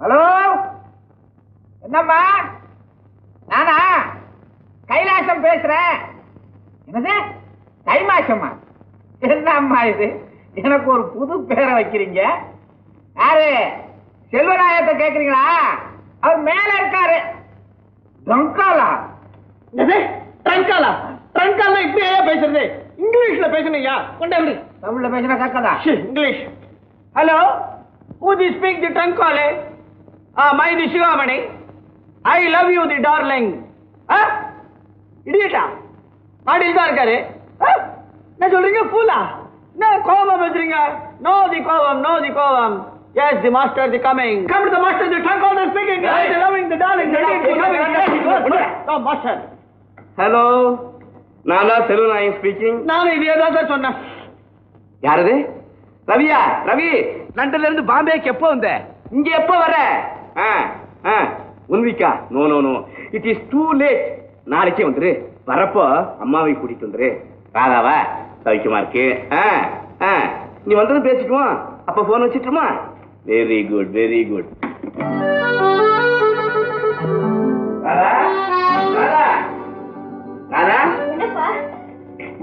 Hello, என்னம்மா? நானா கைலாசம் பேசுறேன். என்னது கைமாசமா? என்னம்மா இது? எனக்கு ஒரு புது பேரை வைக்கிறீங்க. யாரு? செல்வநாயகத்தை கேக்குறீங்களா? அவர் மேல இருக்காரு. ட்ரங்காலா? ட்ரங்காலா? ட்ரங்காலா இப்படியே பேசுறது? இங்கிலீஷ்ல பேசுனீங்க. கொண்டாந்து தமிழ்ல பேசினா கேட்கதா? English. Hello, who do you speak the ட்ரங்காலே? my the Sigamani. I love you the darling. இடியட்டா மாடியில் தான் இருக்காரு. என்ன சொல்றீங்க? ஃபூலா? என்ன கோபம் பேசுறீங்க? நோ தி கோபம், நோ தி கோபம். Yes, the master is coming. Come to the master, the trunk holder speaking. I am loving the darling. No, master. Hello, நான் தான் செல்வநாயகன் ஸ்பீக்கிங். நானும் இதே தான் சார் சொன்னேன். யாரது? ரவியா? ரவி, லண்டன்ல இருந்து பாம்பேக்கு எப்போ வந்த? இங்க எப்போ வர? உன்விக்கா? No no no, it is too late. நாளைக்கே வந்துரு. வரப்போ அம்மாவை கூட்டிட்டு வந்துரு. ராதாவா சவிக்குமா இருக்கு? நீ வந்ததும் பேசிக்குவோம். அப்ப போன் வச்சுட்டுமா? Very good, very good.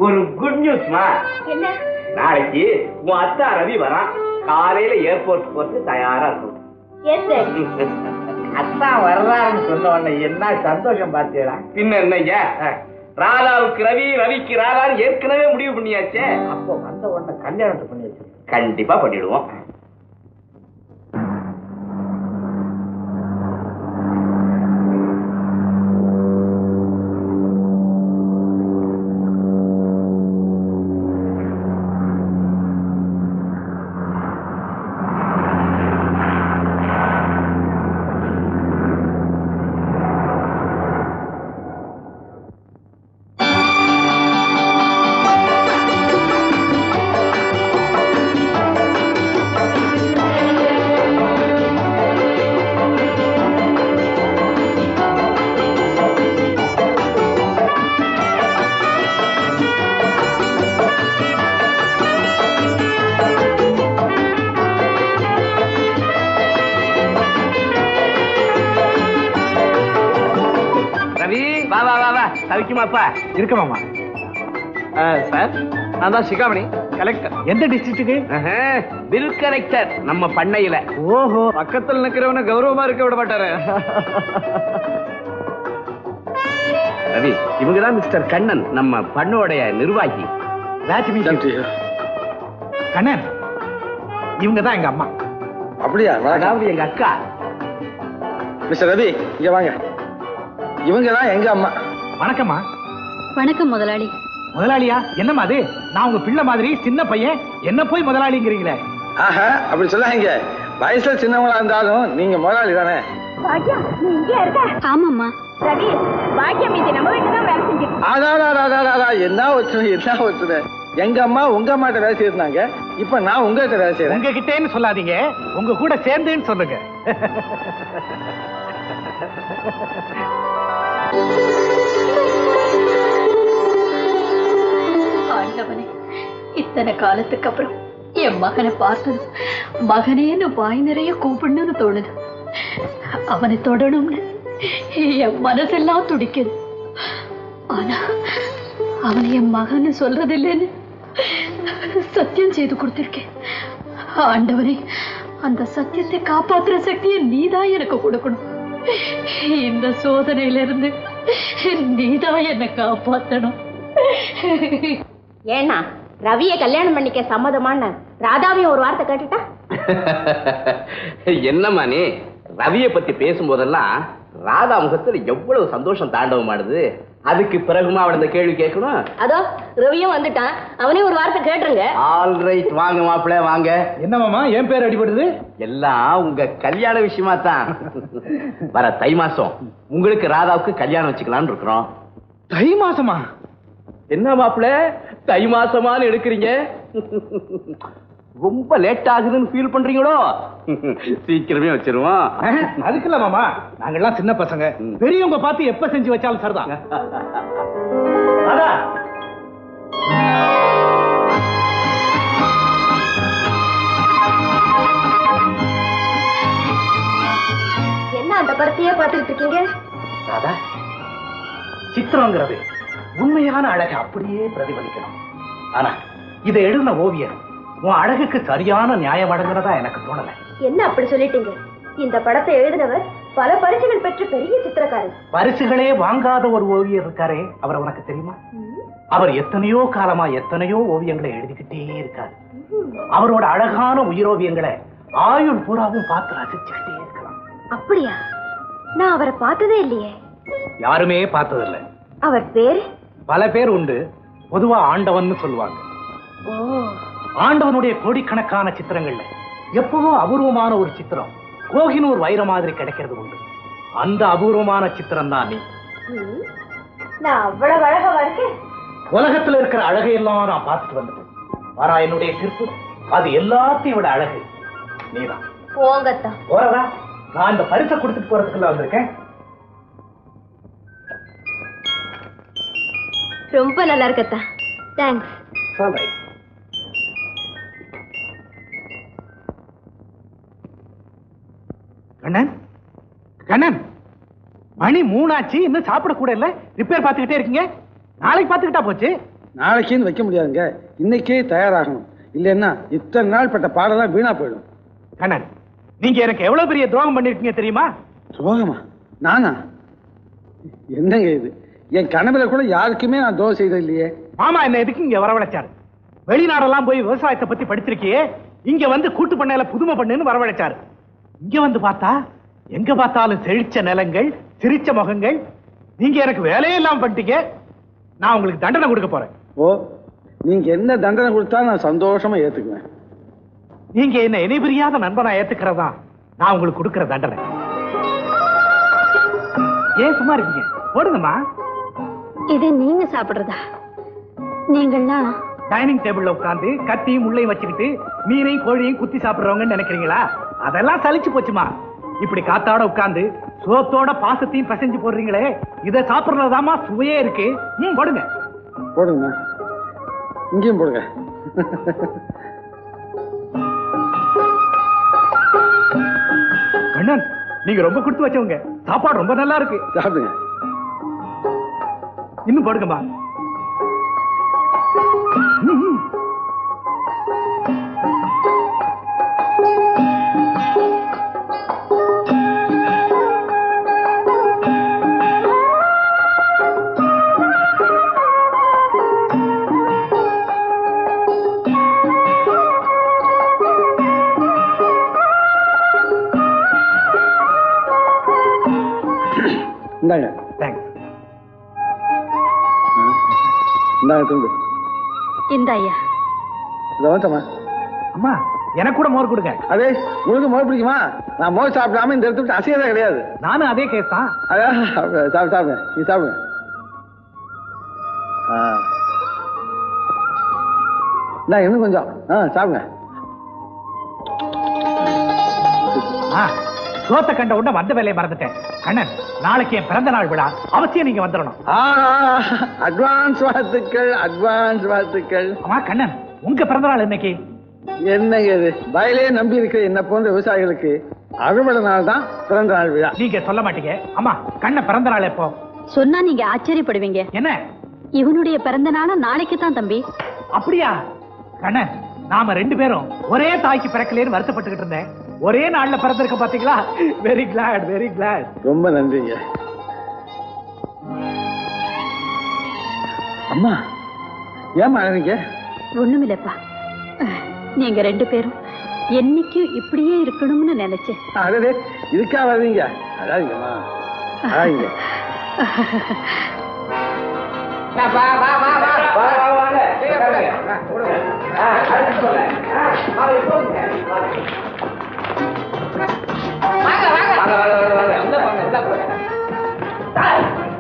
ஒரு குட் நியூஸ்மா. நாளைக்கு உன் அத்தா ரவி வரான். காலையில ஏர்போர்ட் போட்டு தயாரா இருக்கும். அத்தா வர்றாருன்னு சொன்ன உடனே என்ன சந்தோஷம் பார்த்தீங்களா? பின்ன என்னய்யா, ராதாவுக்கு ரவி, ரவிக்கு ராதான்னு ஏற்கனவே முடிவு பண்ணியாச்சே. அப்போ வந்த உடனே கல்யாணத்தை பண்ணி வச்சு கண்டிப்பா பண்ணிடுவோம். சவிக்குமாப்பா? இருக்கு மாமா. சார், நான் தான் சிகாமணி, கலெக்டர். எந்த டிஸ்ட்ரிக்ட்டுக்கு? பில் கலெக்டர் நம்ம பண்ணையில. ஓஹோ, பக்கத்தில் நிக்கிறவன கௌரவமா இருக்க விட மாட்டாரு. ரவி, இவங்கதான் மிஸ்டர் கண்ணன், நம்ம பண்ணோடைய நிர்வாகி. கண்ணன், இவங்க தான் எங்க அம்மா. அப்படியா? அதாவது எங்க அக்கா. மிஸ்டர் ரவி, இங்க வாங்க. இவங்க தான் எங்க அம்மா. வணக்கம்மா. வணக்கம் முதலாளி. முதலாளியா? என்னம்மா அது? நான் உங்க பிள்ளை மாதிரி சின்ன பையன், என்ன போய் முதலாளிங்கிறீங்களே? ஆஹா, அப்படி சொல்லாங்க. வயசுல சின்னவங்களா இருந்தாலும் நீங்க முதலாளி தானே. பாக்கியம், நீ இங்கே இருக்க? ஆமாம்மா. ரவி, பாக்கியம் இது நம்ம வீட்டுல தான் வேலை செஞ்சிருக்கு. ஆடா, என்ன ஒற்றுமை. எங்க அம்மா உங்க அம்மாட்ட வேலை செய்யிருந்தாங்க. இப்ப நான் உங்ககிட்ட வேலை செய்யறேன். உங்ககிட்டேன்னு சொல்லாதீங்க, உங்க கூட சேர்ந்தேன்னு சொல்லுங்க. ஆண்டவனே, இத்தனை காலத்துக்கு அப்புறம் என் மகனை பார்த்தது, மகனேன்னு வாய் நிறைய கூப்பிடணும்னு தோணுது. அவனை தொடணும்னு என் மனசெல்லாம் துடிக்குது. ஆனா அவனை என் மகன்னு சொல்றது இல்லைன்னு சத்தியம் செய்து கொடுத்திருக்கேன். ஆண்டவனே, அந்த சத்தியத்தை காப்பாற்றுற சக்தியை நீதான் எனக்கு கொடுக்கணும். இந்த சோதனையிலிருந்து நீதான் என்னை காப்பாற்றணும். ஏன்னா ரவியை கல்யாணம் பண்ணிக்க சம்மதமான ராதாவையும் ஒரு வார்த்தை கேட்டுட்டா? என்னம்மா நீ ரவியை பத்தி பேசும்போதெல்லாம் ராதா முகத்துல எவ்வளவு சந்தோஷம் தாண்டவமாடுது. அதுக்கு பிறகுமா அவன் இந்த கேள்வி கேட்கணும்? அதோ ரவியும் வந்துட்டான், அவனே ஒரு வார்த்தை கேட்டுருங்க. ஆல் ரைட், வாங்க மாப்பிள்ள வாங்க. என்ன மாமா என் பேர் அடிபடுது? எல்லாம் உங்க கல்யாண விஷயமா தான். வர தை மாசம் உங்களுக்கு ராதாவுக்கு கல்யாணம் வச்சுக்கலாம்னு இருக்கிறோம். தை மாசமா? என்ன மாப்பிள்ள தை மாசமானு எடுக்கிறீங்க? ரொம்ப லேட் ஆகுதுன்னு ஃபீல் பண்றீங்களோ? சீக்கிரமே வச்சிருவோம். அதுக்கு இல்ல மாமா, நாங்கெல்லாம் சின்ன பசங்க, பெரியவங்க பார்த்து எப்ப செஞ்சு வச்சாலும் சரிதான். சொல்லிட்டு இருக்கீங்க? ராதா, சித்திரங்கிறது உண்மையான அழகை அப்படியே பிரதிபலிக்கணும். ஆனா இதை எழுதின ஓவியர் உன் அழகுக்கு சரியான நியாயம் வழங்குறதா எனக்கு தோணல. என்ன அப்படி சொல்லிட்டீங்க? இந்த படத்தை எழுதினவர் பல பரிசுகள் பெற்ற பெரிய சித்திரக்காரர். பரிசுகளே வாங்காத ஒரு ஓவியர் இருக்காரே, அவர் உனக்கு தெரியுமா? அவர் எத்தனையோ காலமா எத்தனையோ ஓவியங்களை எழுதிக்கிட்டே இருக்காரு. அவரோட அழகான உயிரோவியங்களை ஆயுள் பூராவும் பார்த்து ரசிச்சுக்கிட்டே இருக்கலாம். அப்படியா? நான் அவரை பார்த்ததே இல்லையே. யாருமே பார்த்ததில்லை. அவர் பேரு? பல பேர் உண்டு. பொதுவா ஆண்டவன் சொல்லுவாங்க. ஆண்டவனுடைய கோடிக்கணக்கான சித்திரங்கள்ல எப்பவோ அபூர்வமான ஒரு சித்திரம் கோகினூர் வைர மாதிரி கிடைக்கிறது உண்டு. அந்த அபூர்வமான சித்திரம் தான் நீ. நான் அவ்வளவு அழகா இருக்கேன். உலகத்துல இருக்கிற அழகையெல்லாம் நான் பார்த்துட்டு வந்துட்டேன். ஆனா என்னுடைய சிற்பு அது எல்லாத்தையும் விட அழகு நீதான். போங்கத்தான். போறதா? நான் இந்த பரிசை கொடுத்துட்டு போறதுக்குள்ள வந்திருக்கேன். ரொம்ப நல்லா இருக்கத்தா. தேங்க்ஸ். சொல்றேன். கண்ணன், கண்ணன், மணி 3 ஆச்சு, இன்னும் சாப்பிட கூட இல்ல. ரிப்பேர் பார்த்துக்கிட்டே இருக்கீங்க. நாளைக்கு பார்த்துக்கிட்டா போச்சு. நாளைக்குன்னு வைக்க முடியாதுங்க, இன்னைக்கே தயாராகணும். இல்லைன்னா இத்தனை நாள் பட்ட பாடலாம் வீணா போயிடும். கண்ணன், நீங்க எனக்கு எவ்வளவு பெரிய துரோகம் பண்ணிருக்கீங்க தெரியுமா? துரோகமா? நானா? என்னங்க இது? என் கனவுல கூட யாருக்குமே நான் துரோகம் செய்தது இல்லையே. மாமா என்ன எதுக்கு இங்க வரவழைச்சாரு? வெளிநாடெல்லாம் போய் விவசாயத்தை பத்தி படிச்சிருக்கியே, இங்க வந்து கூட்டு பண்ணையில புதுமை பண்ணுன்னு வரவழைச்சாரு. இங்க வந்து பார்த்தா எங்க பார்த்தாலும் செழிச்ச நிலங்கள், சிரிச்ச முகங்கள். நீங்க எனக்கு வேலையே இல்லாம பண்ணிட்டீங்க. நான் உங்களுக்கு தண்டனை கொடுக்க போறேன். ஓ, நீங்க என்ன தண்டனை கொடுத்தாலும் நான் சந்தோஷமா ஏத்துக்குவேன். நீங்க என்ன இணைபிரியாத நண்பனா ஏத்துக்கிறதா நான் உங்களுக்கு கொடுக்கிற தண்டனை. ஏன் சும்மா இருக்கீங்க? போடுங்கம்மா. இது நீங்க சாப்பிடுறதா? நீங்கள்லாம் டைனிங் டேபிள்ல உட்கார்ந்து கத்தியும் முள்ளையும் வச்சுக்கிட்டு மீனையும் கோழியும் குத்தி சாப்பிடுறவங்கன்னு நினைக்கிறீங்களா? அதெல்லாம் சலிச்சு போச்சுமா. இப்படி காத்தாட உட்கார்ந்து சோத்தோட பாசத்தையும் பசைஞ்சு போடுறீங்களே, இதை சாப்பிடுறதாமா சுவையே இருக்கு. போடுங்க. போடுங்க, இங்கேயும் போடுங்க. கண்ணன், நீங்க ரொம்ப கொடுத்து வச்சவங்க. சாப்பாடு ரொம்ப நல்லா இருக்கு. சாப்பிடுங்க. இன்னும் போடுங்கம்மா. இந்தாங்க. தேங்க்ஸ். இந்தாங்க துண்டு. இந்த ஐயா. இதை வந்துட்டமா. அம்மா, எனக்கு கூட மோர் கொடுங்க. அதே உங்களுக்கு மோர் பிடிக்குமா? நான் மோர் சாப்பிடாம இந்த இடத்துக்கு அசையதே கிடையாது. நானும் அதே கேஸ் தான். அதான் சாப்பிடுங்க, நீ சாப்பிடுங்க. நான் இன்னும் கொஞ்சம் சாப்பிடுங்க. சோத்த கண்ட உடனே வந்த வேலையை மறந்துட்டேன். கண்ணன், நாளைக்கு என் பிறந்த நாள் விழா, அவசியம் நீங்க வந்துடணும். அட்வான்ஸ் வாழ்த்துக்கள், அட்வான்ஸ் வாழ்த்துக்கள். அம்மா கண்ணன், உங்க பிறந்த நாள் இன்னைக்கு? என்னங்க இது? வயலே நம்பி இருக்கிற என்ன போன்ற விவசாயிகளுக்கு அறுவடை நாள் தான் பிறந்த நாள் விழா. நீங்க சொல்ல மாட்டீங்க. அம்மா, கண்ணன் பிறந்த நாள் எப்போ? சொன்னா நீங்க ஆச்சரியப்படுவீங்க. என்ன? இவனுடைய பிறந்த நாள் நாளைக்கு தான் தம்பி. அப்படியா? கண்ணன், நாம 2 பேரும் ஒரே தாய்க்கு பிறக்கலேன்னு வருத்தப்பட்டுக்கிட்டு இருந்தேன். ஒரே நாள்ல பிறந்திருக்க பாத்தீங்களா? Very glad, very glad. ரொம்ப நன்றிங்க. அம்மா, ஏமா அழறீங்க? ஒண்ணுமில்லப்பா, நீங்க 2 பேரும் என்னைக்கும் இப்படியே இருக்கணும்னு நினைச்சேன். அடடே, இதுக்கா வர்றீங்க? அழாதீங்கம்மா, அழாதீங்க.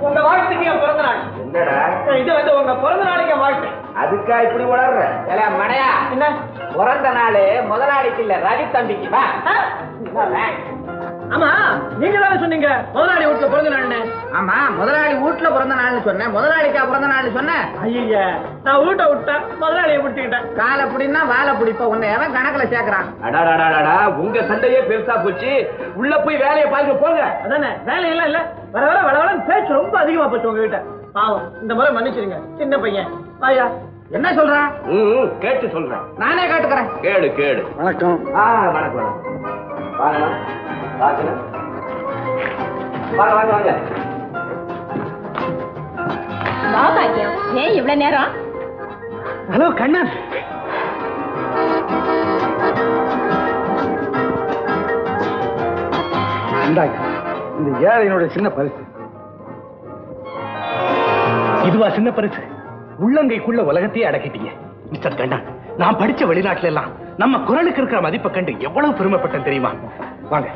உங்க வாழ்த்துக்கு என் பிறந்த நாள். என்னடா இது வந்து உங்க பிறந்த நாளைக்கு வாழ்த்து. அதுக்கா இப்படி வளர்ற? மடையா என்ன பிறந்த நாள் முதலாளிக்கு இல்ல, ரவி தம்பிக்கு. ஆமா நீங்க தானே சொன்னீங்க முதலாளி வீட்டுல பிறந்த நாள்னு. ஆமா முதலாளி வீட்டுல பிறந்த நாள்னு சொன்னேன், முதலாளிக்கா பிறந்த நாள்னு சொன்னேன். ஐயா நான் வீட்டை விட்டேன், முதலாளியை பிடிச்சுக்கிட்டேன். காலை பிடினா வாழை பிடிப்ப உன்னை எவன் கணக்குல சேர்க்கறான்? அடாடாடாடா உங்க சண்டையே பெருசா போச்சு. உள்ள போய் வேலையை பாருங்க போங்க. அதானே வேலையெல்லாம் இல்ல, வர வர வளவளன்னு பேச்சு ரொம்ப அதிகமா போச்சு உங்க கிட்ட. பாவம் இந்த முறை மன்னிச்சிருங்க, சின்ன பையன். ஐயா என்ன சொல்றான்? கேட்டு சொல்றேன். நானே கேட்டுக்கிறேன். கேடு கேடு. வணக்கம். வணக்கம் வாங்க வாங்க வாங்க வாங்க. வா பாக்கியம், ஏன் இவ்வளவு நேரம்? ஹலோ கண்ணன். இந்தாங்க இந்த ஏழையினுடைய சின்ன பரிசு. இதுவா சின்ன பரிசு? உள்ளங்கைக்குள்ள உலகத்தையே அடக்கிட்டீங்க மிஸ்டர் கண்ணன். நான் படிச்ச வெளிநாட்டுல எல்லாம் நம்ம குரலுக்கு இருக்கிற மதிப்பை கண்டு எவ்வளவு பெருமைப்பட்டேன் தெரியுமா? வாங்க.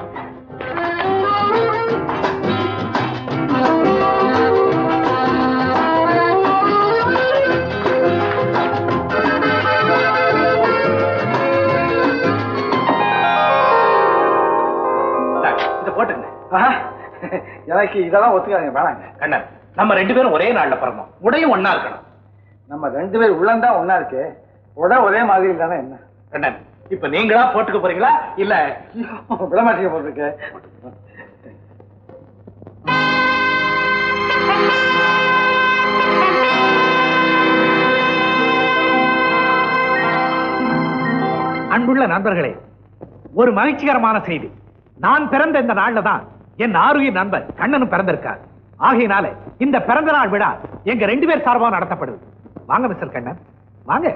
இத போட்டுங்க. எனக்கு இதெல்லாம் ஒத்துக்காதீங்க, வேணாங்க. கண்ணன், நம்ம 2 பேரும் ஒரே நாள்ல பிறந்தோம், உடையும் ஒன்னா இருக்கணும். நம்ம 2 பேர் உள்ளந்தான் ஒன்னா இருக்கு, ஒரே மாதிரி தானே என்ன? கண்ணன், இப்ப நீங்களா போட்டுக்க போறீங்களா இல்ல விடமாட்டிக்க போட்டிருக்கு? அன்புள்ள நண்பர்களே, ஒரு மகிழ்ச்சிகரமான செய்தி. நான் பிறந்த இந்த நாள்ல தான் என் ஆருயிர் நண்பர் கண்ணனும் பிறந்திருக்கார். ஆகையினால இந்த பிறந்த நாள் விழா எங்க 2 பேர் சார்பாக நடத்தப்படுது. வாங்க மிஸ்டர் கண்ணன், வாங்க.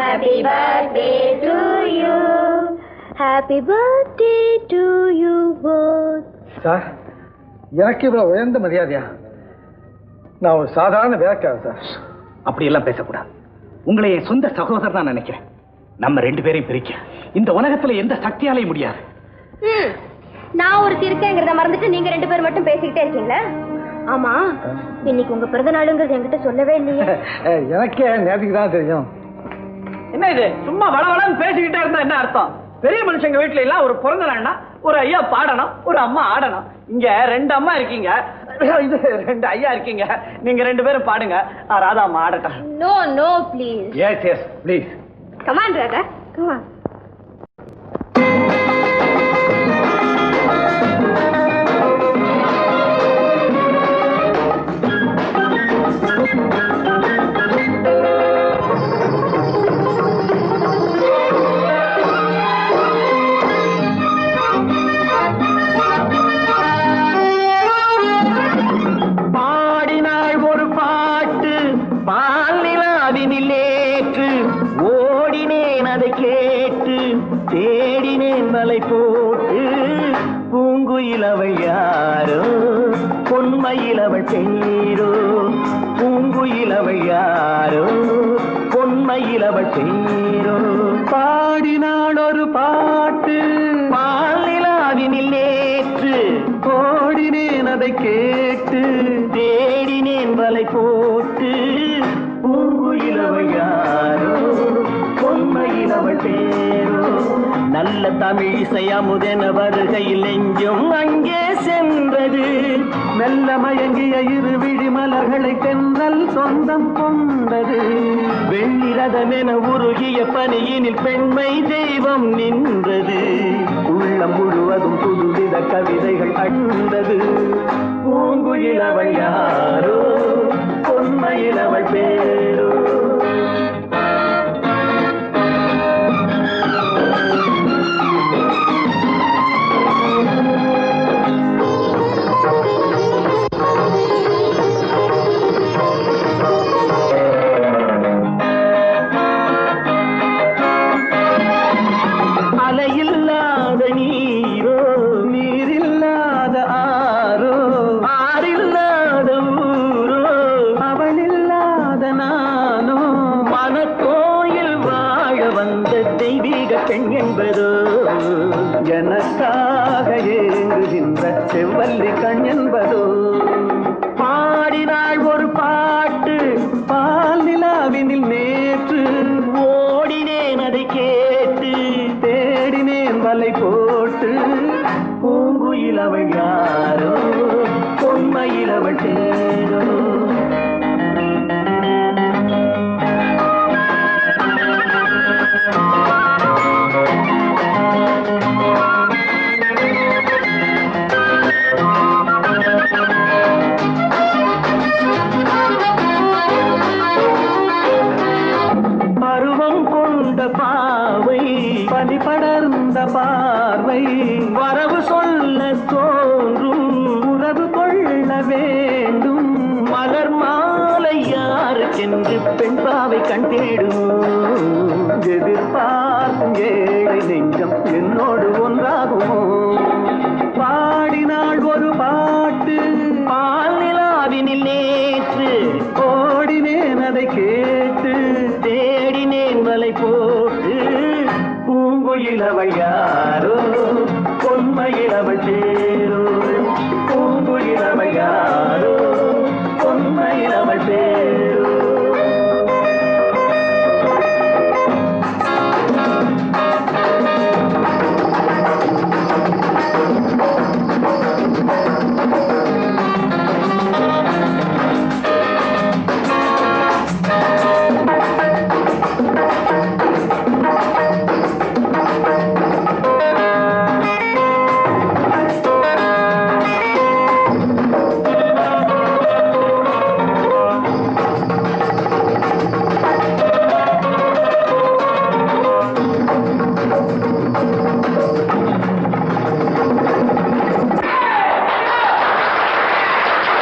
Happy birthday to you. Happy birthday to you both. Sir, எனக்கு இவ்வளவு உயர்ந்த மரியாதையா? நான் ஒரு சாதாரண வேலைக்காரர் சார். அப்படி எல்லாம் பேசக்கூடாது. உங்களை என் சொந்த சகோதரர் தான் நினைக்கிறேன். நம்ம 2 பேரையும் பிரிக்க இந்த உலகத்துல எந்த சக்தியாலையும் முடியாது. நான் ஒரு இருக்கேங்கிறத மறந்துட்டு நீங்க 2 பேர் மட்டும் பேசிக்கிட்டே இருக்கீங்களா? ஆமா, இன்னைக்கு உங்க பிறந்த நாளுங்கிறது என்கிட்ட சொல்லவே இல்லையே. எனக்கே நேற்றுக்கு தான் தெரியும். என்ன இது சும்மா வளவளன்னு பேசிக்கிட்டே இருந்தா என்ன அர்த்தம்? பெரிய மனுஷங்க வீட்டுல எல்லாம் ஒரு பிறந்த நாள்னா ஒரு ஐயா பாடணும், ஒரு அம்மா ஆடணும். இங்க 2 அம்மா இருக்கீங்க, இது 2 ஐயா இருக்கீங்க. நீங்க 2 பேரும் பாடுங்க, ராதா அம்மா ஆடட்டும். No, no, please. Yes, please. Come on, Radha. Come on. போட்டு பூங்குயிலவள் யாரோ பொன்மயிலவள் பேரோ, பூங்குயிலவள் யாரோ பொன்மயிலவள் பேரோ. பாடினாள் ஒரு பாட்டு பாலிலாவினில் நேற்று, ஓடினேன் அதை கேட்டு தேடினேன் வலை போட்டு, பூங்குயிலவள் யாரோ பொன்மயிலவள் பேரோ. நல்ல தமிழ் இசை அமுதென வருகையில் நெஞ்சும் அங்கே சென்றது, மெல்ல மயங்கிய இரு விழி மலர்களை தென்றல் சொந்தம் கொண்டது. வெள்ளிரதமென உருகிய பனியினில் பெண்மை தெய்வம் நின்றது, உள்ளம் முழுவதும் புதுவித கவிதைகள் அண்டது. பூங்குயிலவள் யாரோ பொன்மயிலவள் பேரோ. அலையில்லாத நீரோ நீரில்லாத ஆரோ, ஆறில்லாத ஊரோ அவளில்லாத உனக்காக ஏங்குகின்ற செவ்வல்லி கண் என்பதோ பாடினாள் ஒரு பாட்டு பால் நிலாவினில் நேற்று ஓடினேன் அதை கேட்டு தேடினேன் வலை போட்டு பூங்குயில் அவள் யாரோ பொன்மையில் அவள் தேரோ பாவை பனி படர்ந்த பார்வை வரவு சொல்ல தோன்றும் உறவு கொள்ள வேண்டும் மலர் மாலை யாருக்கென்று பெண் பாவை கண் தேடும் எதிர்பார்க்கும் ஏழை நெஞ்சம் என்னோடு ஒன்றாகுமோ பாடினாள் ஒரு பாட்டு பால் நிலாவினில் நேற்று ஓடினேன் அதை கேட்டு தேடினேன் வலை போட்டு பூங்குயில் அவள்